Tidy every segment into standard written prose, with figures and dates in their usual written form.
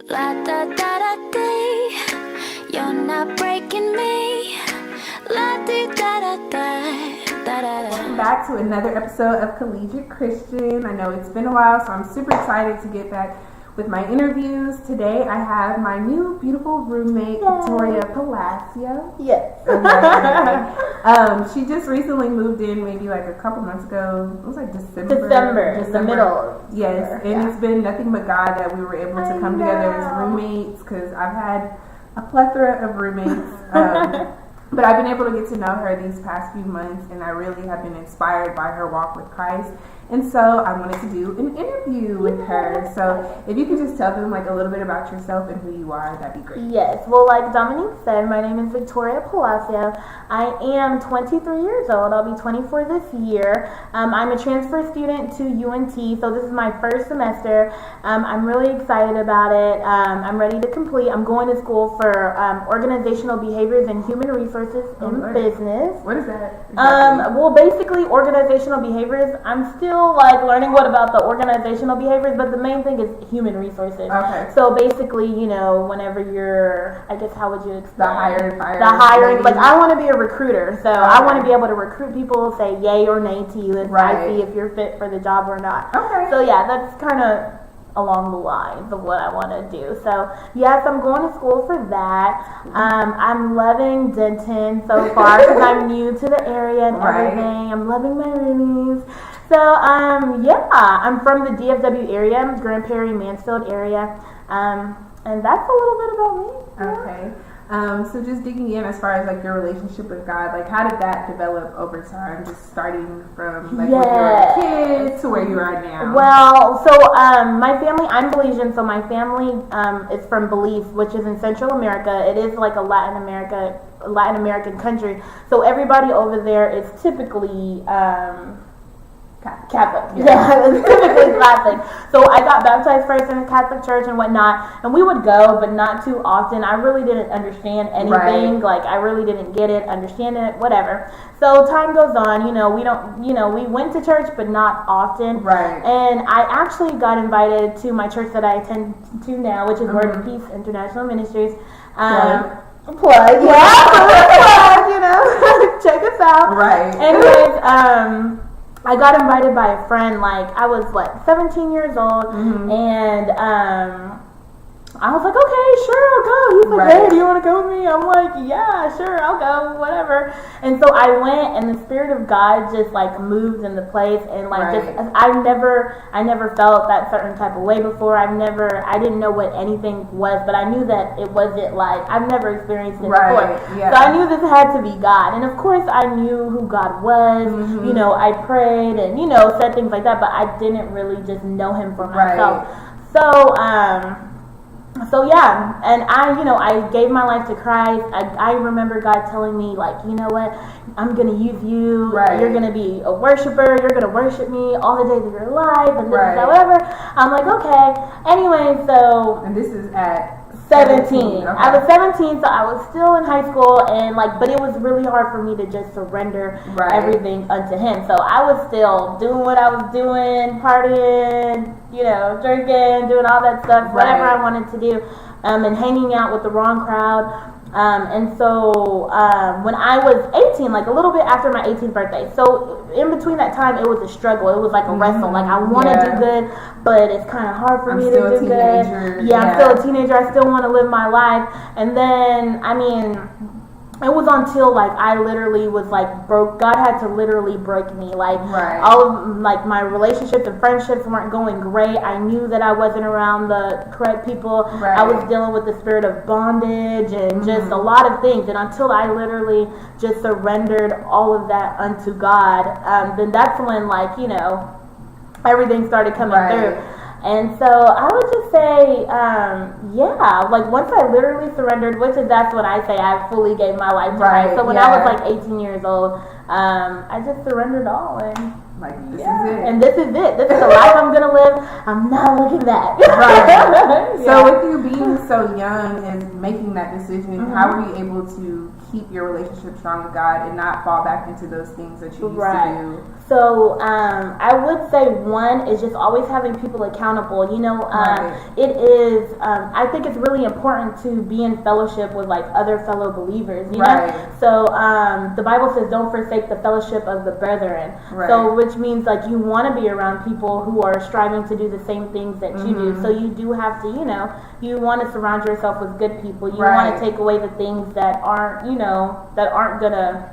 La da da da dee, you're not breaking me. La dee da da da da da. Welcome back to another episode of Collegiate Christian. I know it's been a while, so I'm super excited to get back with my interviews. Today I have my new beautiful roommate, Victoria Palacio. Yes. She just recently moved in maybe like a couple months ago. It was like December. The middle. Yes, and it's been nothing but God that we were able to come together as roommates, because I've had a plethora of roommates. But I've been able to get to know her these past few months, and I really have been inspired by her walk with Christ. And so I wanted to do an interview with her. So if you could just tell them like a little bit about yourself and who you are, that'd be great. Yes. Well, like Dominique said, my name is Victoria Palacio. I am 23 years old. I'll be 24 this year. I'm a transfer student to UNT, so this is my first semester. I'm really excited about it. I'm ready to complete. I'm going to school for organizational behaviors and human resources in business. What is that? Exactly? Well, basically, organizational behaviors. I'm still like learning what about the organizational behaviors, but the main thing is human resources. Okay. So basically, you know, whenever you're, I guess, how would you explain? The hiring. Like, I want to be a recruiter, so I want to be able to recruit people, say yay or nay to you, and I see if you're fit for the job or not. Okay. So yeah, that's kind of along the lines of what I want to do. So yes, I'm going to school for that. I'm loving Denton so far because I'm new to the area and everything. I'm loving my roomies. So yeah, I'm from the DFW area, Grand Prairie, Mansfield area, and that's a little bit about me. Okay. So just digging in as far as like your relationship with God, like how did that develop over time? Just starting from like when you were a kid to where you are now. Well, so my family, I'm Belizean, so my family is from Belize, which is in Central America. It is like a Latin American country. So everybody over there is typically Catholic. Yeah, it's typically Catholic. So I got baptized first in a Catholic church and whatnot, and we would go, but not too often. I really didn't understand anything. Like, I really didn't get it, understand it, whatever. So time goes on, we went to church, but not often. Right. And I actually got invited to my church that I attend to now, which is Word of Peace International Ministries. Plug, check us out. Right. Anyways, I got invited by a friend, like, I was, 17 years old, and, I was like, okay, sure, I'll go. He's like, hey, do you want to go with me? I'm like, yeah, sure, I'll go, whatever. And so I went, and the Spirit of God just, moved in the place, and, I never felt that certain type of way before. I didn't know what anything was, but I knew that it wasn't, I've never experienced it before. Yeah. So I knew this had to be God. And, of course, I knew who God was. I prayed and, said things like that, but I didn't really just know Him for myself. So yeah, and I gave my life to Christ. I remember God telling me, you know what, I'm going to use you. You're going to be a worshiper. You're going to worship me all the days of your life. And this is however. I'm like, okay. Anyway, so. And this is at 17. Okay. I was 17, so I was still in high school, and but it was really hard for me to just surrender everything unto Him. So I was still doing what I was doing, partying, drinking, doing all that stuff, whatever I wanted to do, and hanging out with the wrong crowd. And so when I was 18, a little bit after my 18th birthday, so in between that time, it was a struggle. It was like a wrestle. I want to do good, but it's kind of hard for me to do good. Yeah, I'm still a teenager. I still want to live my life. And then, it was until I literally was broke. God had to literally break me. All of my relationships and friendships weren't going great. I knew that I wasn't around the correct people. I was dealing with the spirit of bondage and just a lot of things. And until I literally just surrendered all of that unto God, then that's when everything started coming through. And so I would just say, once I literally surrendered, that's when I say I fully gave my life to Christ. So when I was 18 years old, I just surrendered all, and this is it. And this is it. This is the life I'm gonna live. I'm not looking back. So with you being so young and making that decision, how were you able to keep your relationship strong with God and not fall back into those things that you used Right. to do? So I would say one is just always having people accountable. You know, Right. it is. I think it's really important to be in fellowship with like other fellow believers. You Right. know, so the Bible says, "Don't forsake the fellowship of the brethren." Right. So which means like you want to be around people who are striving to do the same things that you do. So you do have to, you know, you want to surround yourself with good people. You want Right. to take away the things that aren't, you know, that aren't gonna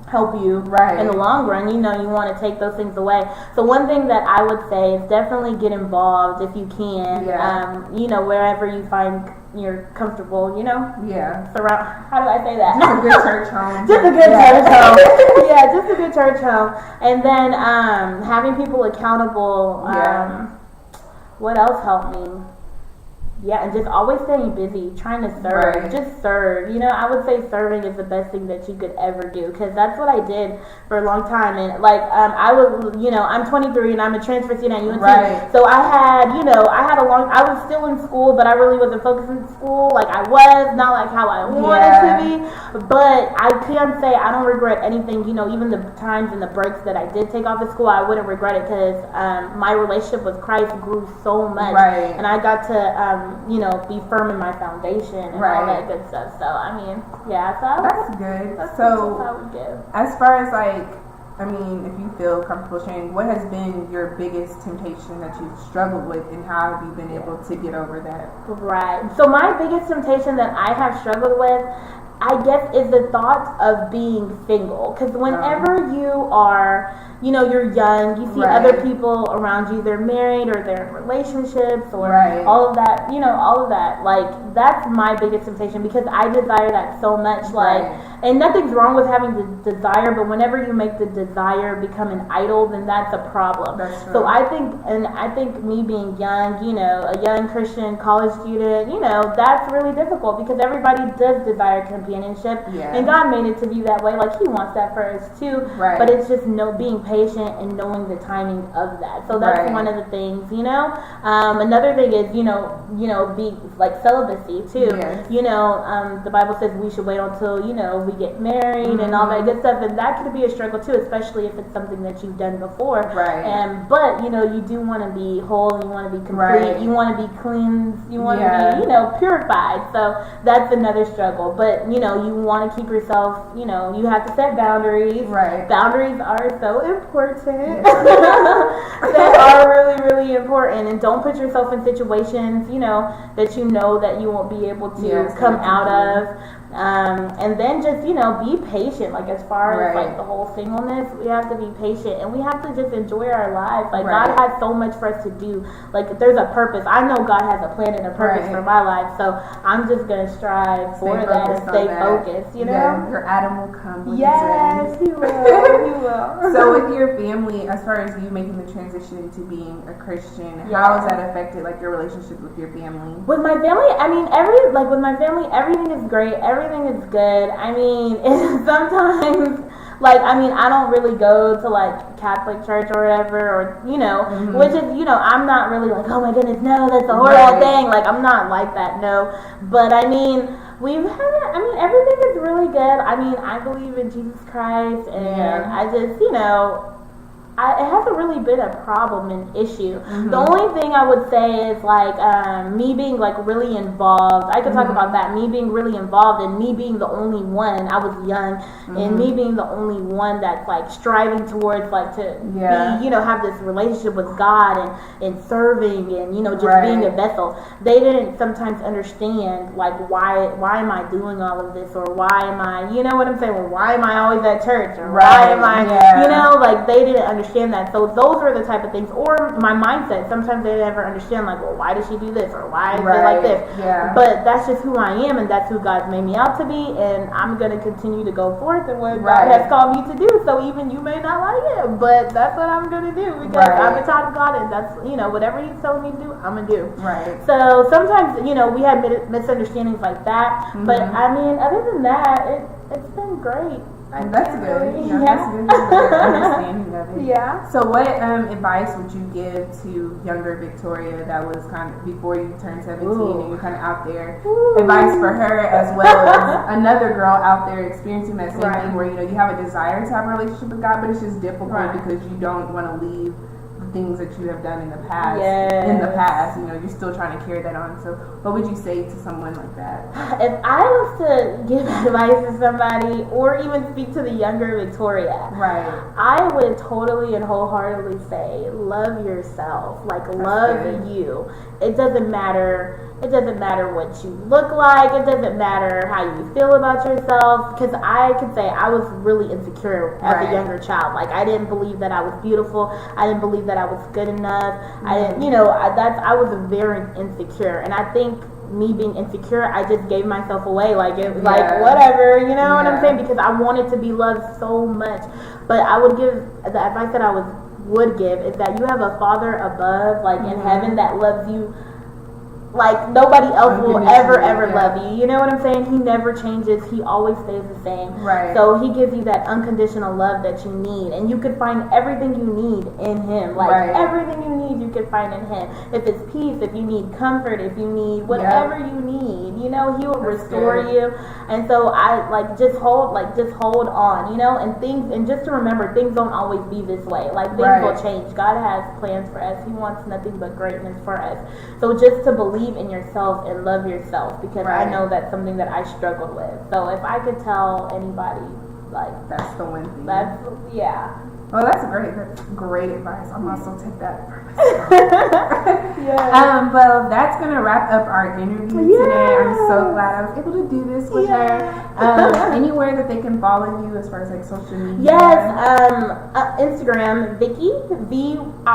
help you Right. in the long run. You know, you want to take those things away. So one thing that I would say is definitely get involved if you can. Yeah. You know, wherever you find you're comfortable, you know. Yeah. Surround. How do I say that? Just a good church home. Just a good church home. Yeah, just a good church home. And then having people accountable. Yeah. What else helped me? Yeah, and just always staying busy, trying to serve. Right. Just serve. You know, I would say serving is the best thing that you could ever do, because that's what I did for a long time. And like, I was, you know, I'm 23 and I'm a transfer student at UNC. Right. So I had, you know, I was still in school, but I really wasn't focused in school like I was, not like how I wanted to be. But I can say I don't regret anything. You know, even the times and the breaks that I did take off of school, I wouldn't regret it, because my relationship with Christ grew so much. Right. And I got to, you know, be firm in my foundation and all that good stuff. So, I mean, yeah, so That's good. that's So, what I would give. as far as like, I mean, if you feel comfortable sharing, what has been your biggest temptation that you've struggled with, and how have you been able to get over that? Right. So my biggest temptation that I have struggled with, I guess, is the thought of being single. Because whenever you are, you know, you're young, you see Right. other people around you, they're married or they're in relationships or Right. all of that, you know, all of that. Like, that's my biggest temptation, because I desire that so much. Like, Right. and nothing's wrong with having the desire, but whenever you make the desire become an idol, then that's a problem. That's true. So I think me being young, you know, a young Christian college student, you know, that's really difficult, because everybody does desire companionship, Yeah. and God made it to be that way. Like, He wants that for us too. Right. But it's just being patient and knowing the timing of that. So that's Right. one of the things, you know. Another thing is, you know, be like celibacy too. Yes. You know, the Bible says we should wait until, you know, we get married and all that good stuff, and that could be a struggle too, especially if it's something that you've done before. Right. But you know, you do want to be whole, you want to be complete, Right. you want to be cleansed, you want to Yeah. be, you know, purified. So that's another struggle. But you know, you want to keep yourself, you know, you have to set boundaries. Right. Boundaries are so important. They are really, really important. And don't put yourself in situations, you know that you won't be able to Yes, come out definitely. of. And then just, you know, be patient. Like, as far as Right. like the whole singleness, we have to be patient, and we have to just enjoy our lives. Like, Right. God has so much for us to do. Like, there's a purpose. I know God has a plan and a purpose Right. for my life, so I'm just gonna strive for Stay that and focused on stay that. focused. You know. Yeah, your Adam will come when Yes, he's He will. He will. ready. So with your family, as far as you making the transition into being a Christian, how has that affected like your relationship with your family? With my family, I mean, with my family, everything is great. Everything is good. I mean, sometimes, like, I mean, I don't really go to like Catholic church or whatever, or you know, which is, you know, I'm not really like, oh my goodness, no, that's a horrible Right. thing. Like, I'm not like that, no. But I mean, everything is really good. I mean, I believe in Jesus Christ, and Yeah. I just, you know, it hasn't really been a problem, an issue. The only thing I would say is like me being like really involved. I could talk about that. Me being really involved, and me being the only one. I was young, and me being the only one that's like striving towards like to be, you know, have this relationship with God and serving, and you know, just Right. being a vessel. They didn't sometimes understand like why am I doing all of this, or why am I, you know what I'm saying? Well, why am I always at church, or why am I, you know, like they didn't understand that. So those were the type of things, or my mindset. Sometimes they never understand, like, well, why does she do this, or why is it like this? Yeah. But that's just who I am, and that's who God's made me out to be, and I'm gonna continue to go forth in what God has called me to do. So even you may not like it, but that's what I'm gonna do, because I'm a child of God, and that's, you know, whatever He's telling me to do, I'm gonna do. Right. So sometimes, you know, we had misunderstandings like that, but I mean, other than that, it's been great. That's good. Yeah. That's good. That's a good understanding of it. Yeah. So, what advice would you give to younger Victoria that was kind of before you turned 17 and you're kind of out there? Advice for her as well as another girl out there experiencing that same thing where, you know, you have a desire to have a relationship with God, but it's just difficult because you don't want to leave things that you have done in the past. You know, you're still trying to carry that on. So what would you say to someone like that? If I was to give advice to somebody or even speak to the younger Victoria, I would totally and wholeheartedly say love yourself. Like, love you. It doesn't matter what you look like. It doesn't matter how you feel about yourself. Because I could say I was really insecure as a younger child. Like, I didn't believe that I was beautiful. I didn't believe that I was good enough. I didn't, I was very insecure. And I think me being insecure, I just gave myself away. Like, it was like, whatever, you know what I'm saying? Because I wanted to be loved so much. But I would give, the advice that I would give is that you have a Father above, like in heaven, that loves you like nobody else will ever love you. You know what I'm saying? He never changes. He always stays the same. So he gives you that unconditional love that you need, and you can find everything you need in him. Like everything you need, you can find in him. If it's peace, if you need comfort, if you need whatever you need, you know, he will restore you. And so I just hold on, you know, and just to remember, things don't always be this way. Like, things will change. God has plans for us. He wants nothing but greatness for us. So just to believe in yourself and love yourself, because I know that's something that I struggled with. So if I could tell anybody, like, that's the one thing. Well, that's great advice. I'm also take that for myself. Well, that's gonna wrap up our interview today. I'm so glad I was able to do this with her. Anywhere that they can follow you as far as like social media? Instagram, Vicky, VICKYYLP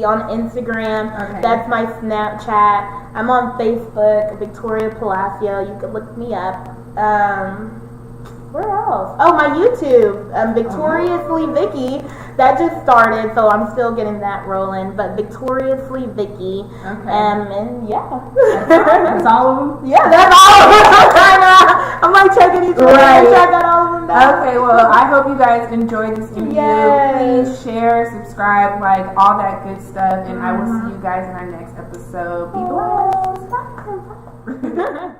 on Instagram. That's my Snapchat. I'm on Facebook, Victoria Palacio. You can look me up. Where else? Oh, my YouTube, Victoriously_Vicky. That just started, so I'm still getting that rolling. But Victoriously_Vicky. And that's all of them. Yeah, that's all of them. I'm like checking each one. I got all of them down. Okay, well, I hope you guys enjoyed this interview. Please share, subscribe, like all that good stuff, and I will see you guys in our next episode. Be blessed.